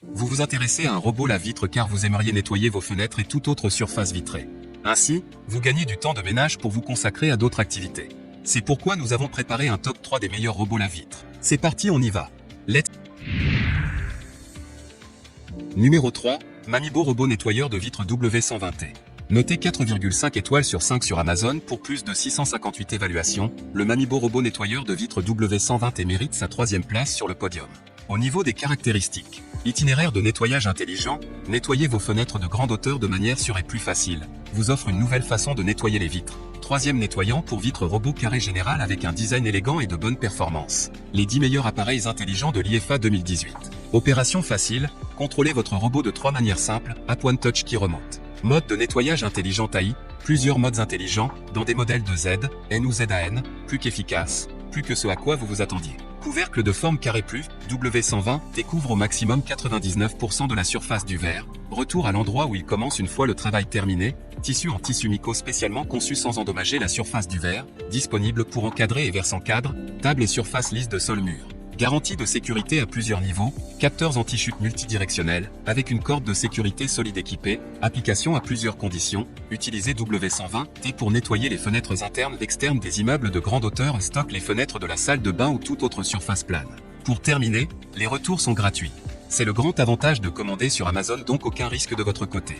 Vous vous intéressez à un robot lave-vitre car vous aimeriez nettoyer vos fenêtres et toute autre surface vitrée. Ainsi, vous gagnez du temps de ménage pour vous consacrer à d'autres activités. C'est pourquoi nous avons préparé un top 3 des meilleurs robots lave-vitre. C'est parti, on y va. Numéro 3, Mamibo robot nettoyeur de vitres W120T. Noté 4,5 étoiles sur 5 sur Amazon pour plus de 658 évaluations, le Mamibo robot nettoyeur de vitres W120T mérite sa 3e place sur le podium. Au niveau des caractéristiques, itinéraire de nettoyage intelligent, nettoyer vos fenêtres de grande hauteur de manière sûre et plus facile, vous offre une nouvelle façon de nettoyer les vitres. 3e nettoyant pour vitres robot carré général avec un design élégant et de bonne performance. Les 10 meilleurs appareils intelligents de l'IFA 2018. Opération facile, contrôlez votre robot de 3 manières simples, App One Touch qui remonte. Mode de nettoyage intelligent AI, plusieurs modes intelligents, dans des modèles de Z, N ou ZAN, plus qu'efficace, plus que ce à quoi vous vous attendiez. Couvercle de forme carré plus, W120, découvre au maximum 99% de la surface du verre. Retour à l'endroit où il commence une fois le travail terminé. Tissu en tissu mico spécialement conçu sans endommager la surface du verre. Disponible pour encadrer et versant cadre, table et surface lisse de sol-mur. Garantie de sécurité à plusieurs niveaux, capteurs anti-chute multidirectionnels, avec une corde de sécurité solide équipée, application à plusieurs conditions, utilisez W120T pour nettoyer les fenêtres internes et externes des immeubles de grande hauteur, stocke les fenêtres de la salle de bain ou toute autre surface plane. Pour terminer, les retours sont gratuits. C'est le grand avantage de commander sur Amazon, donc aucun risque de votre côté.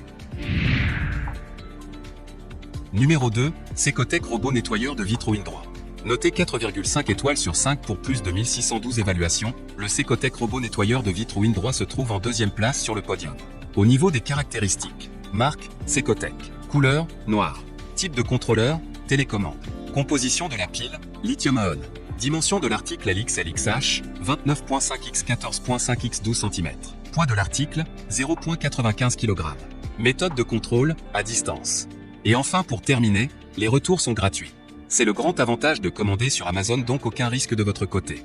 Numéro 2, Secotec robot nettoyeur de vitres Windroit. Noté 4,5 étoiles sur 5 pour plus de 1612 évaluations, le Secotec robot nettoyeur de vitres Windroit se trouve en 2e place sur le podium. Au niveau des caractéristiques, marque, Secotec. Couleur, noir. Type de contrôleur, télécommande. Composition de la pile, lithium-ion. Dimension de l'article LXLXH, 29.5 x 14.5 x 12 cm. Poids de l'article, 0.95 kg. Méthode de contrôle, à distance. Et enfin pour terminer, les retours sont gratuits. C'est le grand avantage de commander sur Amazon, donc aucun risque de votre côté.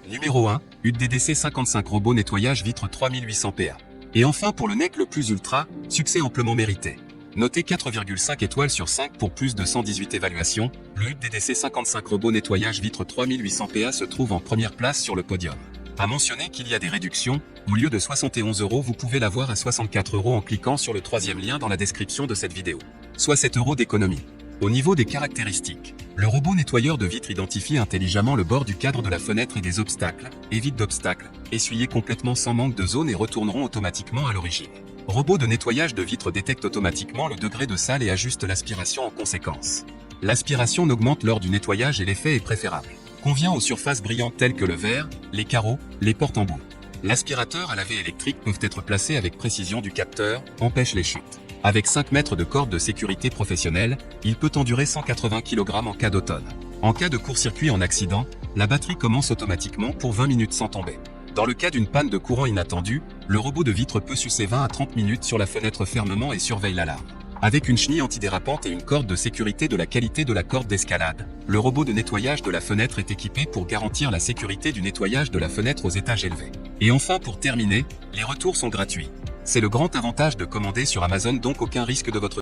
Numéro 1, UDDC 55 robot nettoyage vitre 3800 PA. Et enfin pour le NEC le plus ultra, succès amplement mérité. Noté 4,5 étoiles sur 5 pour plus de 118 évaluations, le UDDC 55 robot nettoyage vitre 3800 PA se trouve en première place sur le podium. À mentionner qu'il y a des réductions, au lieu de 71 € vous pouvez l'avoir à 64 € en cliquant sur le 3e lien dans la description de cette vidéo. Soit 7 € d'économie. Au niveau des caractéristiques, le robot nettoyeur de vitres identifie intelligemment le bord du cadre de la fenêtre et des obstacles, évite d'obstacles, essuyez complètement sans manque de zone et retourneront automatiquement à l'origine. Robot de nettoyage de vitres détecte automatiquement le degré de sale et ajuste l'aspiration en conséquence. L'aspiration n'augmente lors du nettoyage et l'effet est préférable. Convient aux surfaces brillantes telles que le verre, les carreaux, les portes en bout. L'aspirateur à laver électrique peuvent être placés avec précision du capteur, empêche les chutes. Avec 5 mètres de corde de sécurité professionnelle, il peut endurer 180 kg en cas d'automne. En cas de court-circuit en accident, la batterie commence automatiquement pour 20 minutes sans tomber. Dans le cas d'une panne de courant inattendue, le robot de vitre peut sucer 20 à 30 minutes sur la fenêtre fermement et surveille l'alarme. Avec une chenille antidérapante et une corde de sécurité de la qualité de la corde d'escalade, le robot de nettoyage de la fenêtre est équipé pour garantir la sécurité du nettoyage de la fenêtre aux étages élevés. Et enfin pour terminer, les retours sont gratuits. C'est le grand avantage de commander sur Amazon, donc aucun risque de votre